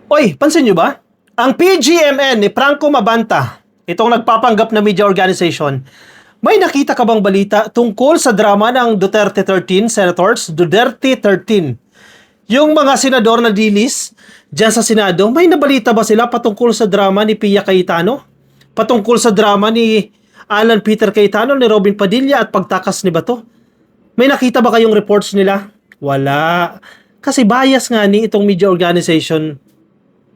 Oy, pansin nyo ba? Ang PGMN ni Franco Mabanta, itong nagpapanggap na media organization, may nakita ka bang balita tungkol sa drama ng Duterte 13 senators? Duterte 13. Yung mga senador na dilis dyan sa Senado, may nabalita ba sila patungkol sa drama ni Pia Cayetano? Patungkol sa drama ni Alan Peter Cayetano, ni Robin Padilla at pagtakas ni Bato? May nakita ba kayong reports nila? Wala. Kasi bias nga ni itong media organization.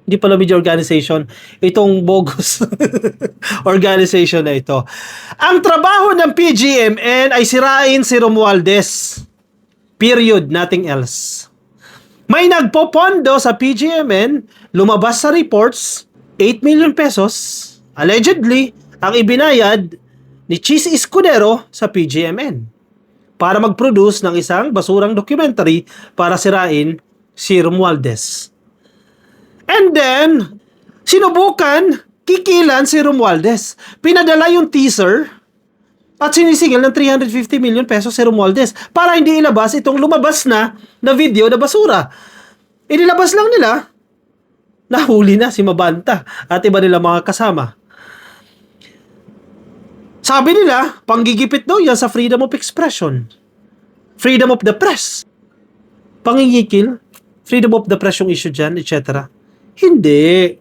Hindi pala media organization, itong bogus organization na ito. Ang trabaho ng PGMN ay sirain si Romualdez. Period, nothing else. May nagpopondo sa PGMN, lumabas sa reports, 8 million pesos, allegedly, ang ibinayad ni Cheese Escudero sa PGMN para mag-produce ng isang basurang documentary para sirain si Romualdez. And then, sinubukan, kikilan si Romualdez. Pinadala yung teaser at sinisingil ng 350 million pesos si Romualdez para hindi ilabas itong lumabas na video na basura. Inilabas lang nila, nahuli na si Mabanta at iba nila mga kasama. Sabi nila, panggigipit daw yan sa freedom of expression. Freedom of the press. Pangingikil, freedom of the press yung issue dyan, etc. Hindi.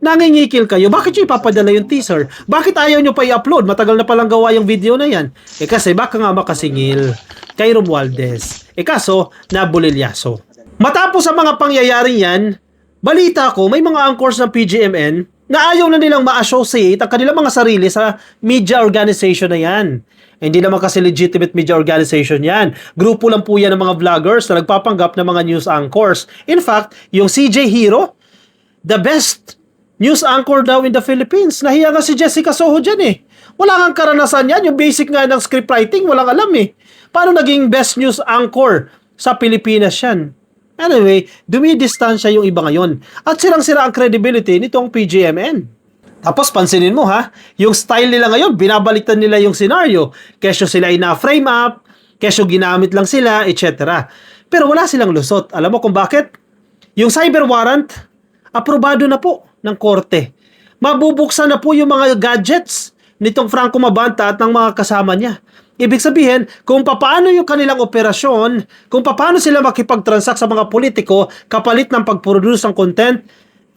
Nangingikil kayo. Bakit nyo ipapadala yung teaser? Bakit ayaw nyo pa i-upload? Matagal na palang gawa yung video na yan. Kasi baka nga makasingil kay Romualdez. Kaso, nabulilyaso. Matapos ang mga pangyayari yan, balita ko, may mga anchors ng PGMN na ayaw na nilang ma-associate ang kanilang mga sarili sa media organization na yan. Hindi naman kasi legitimate media organization yan. Grupo lang po yan ng mga vloggers na nagpapanggap ng mga news anchors. In fact, yung CJ Hero, the best news anchor daw in the Philippines. Nahiya nga si Jessica Soho dyan eh. Wala kang karanasan yan. Yung basic nga ng scriptwriting, walang alam eh. Paano naging best news anchor sa Pilipinas yan? Anyway, dumidistansya yung iba ngayon. At sirang-sira ang credibility nitong PGMN. Tapos pansinin mo ha, yung style nila ngayon, binabaliktad nila yung scenario. Kesyo sila ay na-frame up, kesyo ginamit lang sila, etc. Pero wala silang lusot. Alam mo kung bakit? Yung cyber warrant, aprobado na po ng korte. Mabubuksan na po yung mga gadgets nitong Franco Mabanta at ng mga kasama niya. Ibig sabihin, kung paano yung kanilang operasyon, kung paano sila makipag-transact sa mga politiko kapalit ng pag-produce ng content,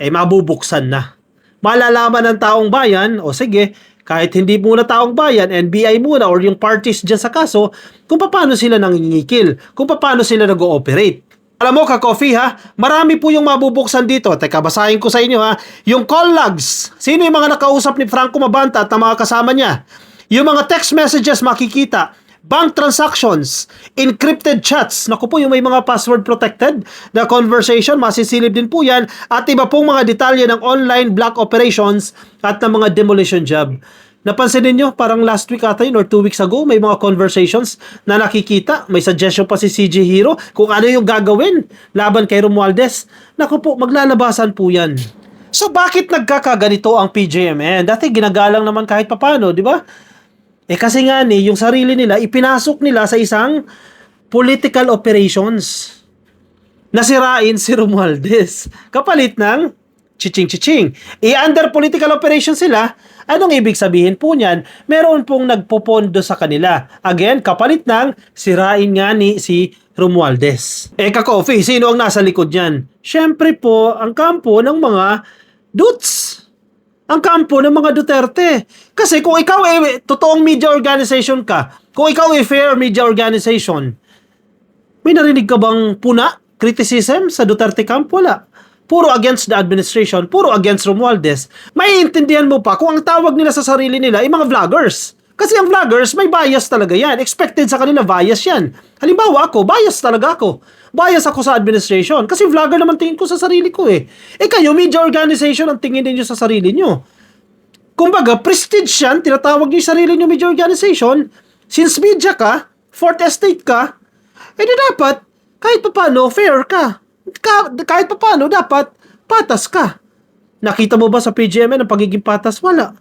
mabubuksan na. Malalaman ng taong bayan, o sige, kahit hindi muna taong bayan, NBI muna or yung parties dyan sa kaso, kung paano sila nangingikil, kung paano sila nag-ooperate. Alam mo, ka-coffee ha, marami po yung mabubuksan dito. Teka, basahin ko sa inyo ha. Yung call logs. Sino yung mga nakausap ni Franco Mabanta at ng mga kasama niya? Yung mga text messages makikita. Bank transactions. Encrypted chats. Naku po, yung may mga password protected na conversation, masisilip din po yan. At iba pong mga detalye ng online black operations at ng mga demolition job. Napansin niyo parang last week ata yun or 2 weeks ago, may mga conversations na nakikita. May suggestion pa si CJ Hero kung ano yung gagawin laban kay Romualdez. Naku po, maglalabasan po yan. So bakit nagkakaganito ang PGMN? Dati ginagalang naman kahit papano, di ba? Kasi nga yung sarili nila, ipinasok nila sa isang political operations. Nasirain si Romualdez. Kapalit ng chiching-chiching. Under political operations sila, anong ibig sabihin po niyan? Meron pong nagpopondo sa kanila. Again, kapalit ng sirain nga ni si Romualdez. Ka-coffee, sino ang nasa likod niyan? Siyempre po, ang kampo ng mga Duts. Ang kampo ng mga Duterte. Kasi kung ikaw totoong media organization ka, kung ikaw fair media organization, may narinig ka bang puna, criticism sa Duterte camp? Wala. Puro against the administration, puro against Romualdez. Maiintindihan mo pa kung ang tawag nila sa sarili nila ay mga vloggers. Kasi ang vloggers, may bias talaga yan. Expected sa kanila, bias yan. Halimbawa ako, bias talaga ako. Bias ako sa administration. Kasi vlogger naman tingin ko sa sarili ko eh. Kayo, media organization ang tingin ninyo sa sarili nyo. Kumbaga, prestige yan, tinatawag nyo yung sarili nyo media organization. Since media ka, fourth estate ka, di dapat, kahit papano, fair ka. Kahit papano, dapat, patas ka. Nakita mo ba sa PGMN ang pagiging patas? Wala.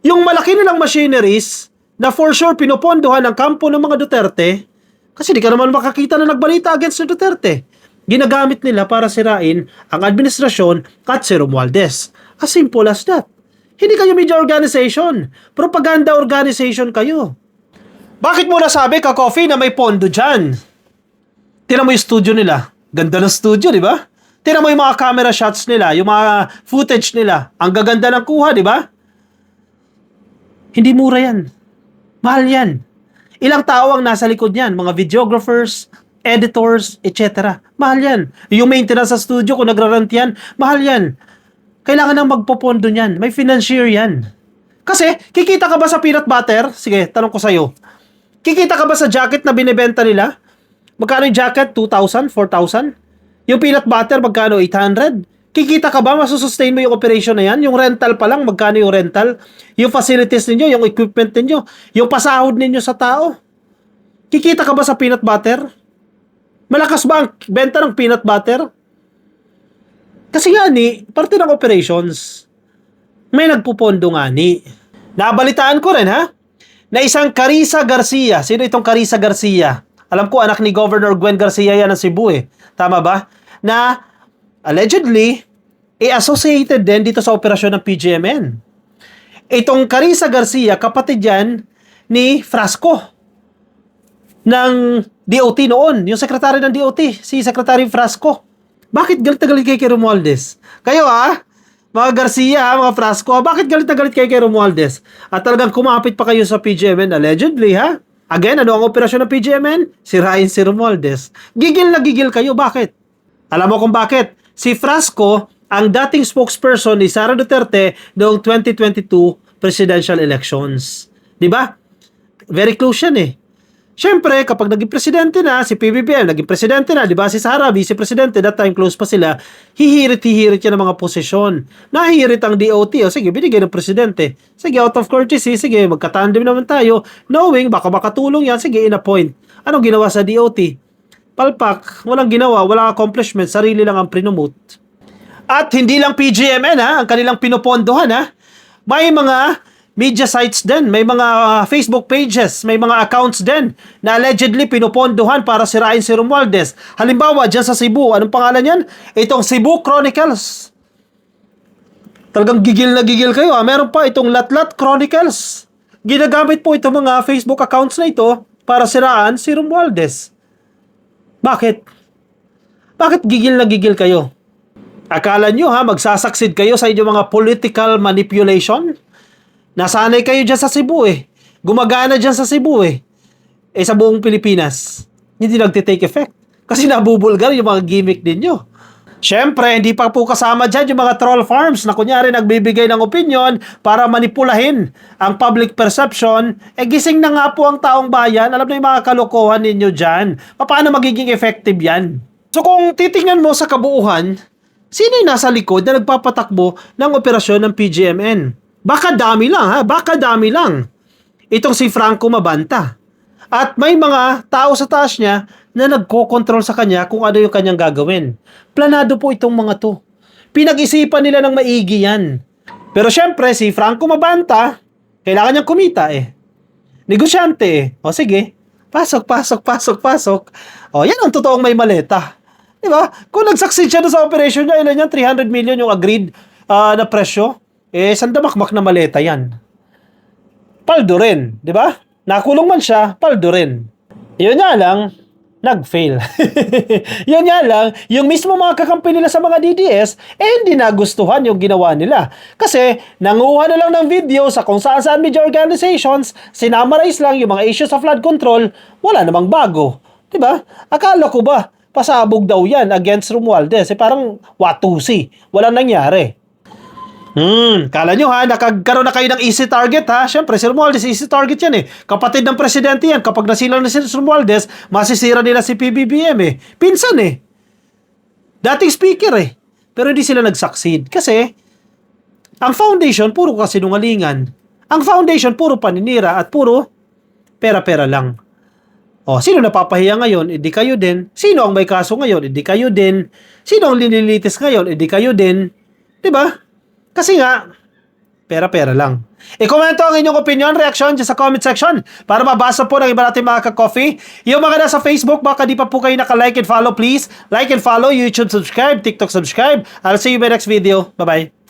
Yung malaki nilang machineries na for sure pinopondohan ng kampo ng mga Duterte, kasi di ka naman makakita na nagbalita against the Duterte. Ginagamit nila para sirain ang administrasyon at si Romualdez. As simple as that. Hindi kayo media organization. Propaganda organization kayo. Bakit mo nasabi, Ka-Coffee, na may pondo dyan? Tira mo yung studio nila. Ganda ng studio, di ba? Tira mo yung mga camera shots nila, yung mga footage nila. Ang gaganda ng kuha, di ba? Hindi mura yan. Mahal yan. Ilang tao ang nasa likod niyan? Mga videographers, editors, etc. Mahal yan. Yung maintenance sa studio, kung nagrarant yan, mahal yan. Kailangan nang magpopondo niyan. May financier yan. Kasi, kikita ka ba sa peanut butter? Sige, tanong ko sa'yo. Kikita ka ba sa jacket na binibenta nila? Magkano yung jacket? 2,000? 4,000? Yung peanut butter, magkano? 800? Kikita ka ba? Masusustain mo yung operation na yan? Yung rental pa lang, magkano yung rental? Yung facilities ninyo, yung equipment ninyo, yung pasahod ninyo sa tao. Kikita ka ba sa peanut butter? Malakas ba ang benta ng peanut butter? Kasi nga ni, parte ng operations, may nagpupondo nga ni. Nabalitaan ko rin ha, na isang Carissa Garcia. Sino itong Carissa Garcia? Alam ko, anak ni Governor Gwen Garcia yan ng Cebu eh. Tama ba? Na allegedly, associated din dito sa operasyon ng PGMN. Itong Carissa Garcia, kapatid yan ni Frasco ng DOT noon. Yung sekretary ng DOT, si Secretary Frasco. Bakit galit na galit kay Romualdez? Kayo mga Garcia, mga Frasco, bakit galit na galit kay Romualdez? At talagang kumapit pa kayo sa PGMN, allegedly, ha? Again, ano ang operasyon ng PGMN? Sirain si Romualdez. Gigil na gigil kayo, bakit? Alam mo kung bakit? Si Frasco, ang dating spokesperson ni Sara Duterte noong 2022 presidential elections. Di ba? Very close yan eh. Siyempre, kapag naging presidente na, si PBBM, naging presidente na, di ba, si Sara, vice-presidente, that time close pa sila, hihirit-hihirit yan ng mga posisyon. Nahihirit ang DOT, o sige, binigay ng presidente. Sige, out of courtesy, sige, magkatandem naman tayo, knowing, baka makatulong yan, sige, in-appoint. Anong ginawa sa DOT? Palpak, walang ginawa, walang accomplishment, sarili lang ang prinomote. At hindi lang PGMN, ang kanilang pinopondohan, may mga media sites din, may mga Facebook pages, may mga accounts din na allegedly pinupondohan para sirain si Romualdez. Halimbawa, dyan sa Cebu, anong pangalan yan? Itong Cebu Chronicles. Talagang gigil na gigil kayo. Meron pa itong Latlat Chronicles. Ginagamit po itong mga Facebook accounts na ito para siraan si Romualdez. Bakit? Bakit gigil na gigil kayo? Akala nyo magsasucceed kayo sa inyong mga political manipulation? Nasanay kayo dyan sa Cebu eh. Gumagana dyan sa Cebu eh. Sa buong Pilipinas. Hindi nagtitake effect. Kasi nabubulgar yung mga gimmick ninyo. Siyempre, hindi pa po kasama dyan yung mga troll farms na kunyari nagbibigay ng opinion para manipulahin ang public perception. Gising na nga po ang taong bayan. Alam na yung mga kalokohan ninyo dyan. Paano magiging effective yan? So kung titingnan mo sa kabuuhan, sino yung nasa likod na nagpapatakbo ng operasyon ng PGMN? Baka dami lang baka dami lang. Itong si Franco Mabanta. At may mga tao sa taas niya na nagko-control sa kanya kung ano yung kanyang gagawin. Planado po itong mga to. Pinag-isipan nila ng maigi yan. Pero syempre, si Franco Mabanta, kailangan niyang kumita eh. Negosyante eh. O sige, pasok. Yan ang totoong may maleta. Diba? Kung nag-succeed siya sa operation niya, ilan yan? 300 million yung agreed na presyo. Sandamakmak na maleta yan. Paldo rin, di ba? Nakulong man siya, paldo rin. Yun nga lang, nag-fail. Yun nga lang, yung mismo mga kakampi nila sa mga DDS, hindi nagustuhan yung ginawa nila. Kasi, nanguha na lang ng video sa kung saan media organizations, sinamarize lang yung mga issues of flood control, wala namang bago. Di ba? Akala ko ba, pasabog daw yan against Romualdez. Parang watusi. Walang nangyari. Kala nyo nakagkaroon na kayo ng easy target Siyempre, si Romualdez, easy target yan Kapatid ng presidente yan. Kapag nasilang na si Romualdez, masisira nila si PBBM Pinsan Dating speaker Pero hindi sila nag-succeed. Kasi, ang foundation, puro kasinungalingan. Ang foundation, puro paninira at puro pera-pera lang. Sino napapahiya ngayon? Hindi kayo din. Sino ang may kaso ngayon? Hindi kayo din. Sino ang linilitis ngayon? Hindi kayo din. Diba? Kasi nga, pera-pera lang. I-komento ang inyong opinion, reaction dyan sa comment section para mabasa po ng iba natin mga ka-coffee. Yung mga nasa Facebook, baka di pa po kayo naka-like and follow, please. Like and follow, YouTube subscribe, TikTok subscribe. I'll see you in my next video. Bye-bye.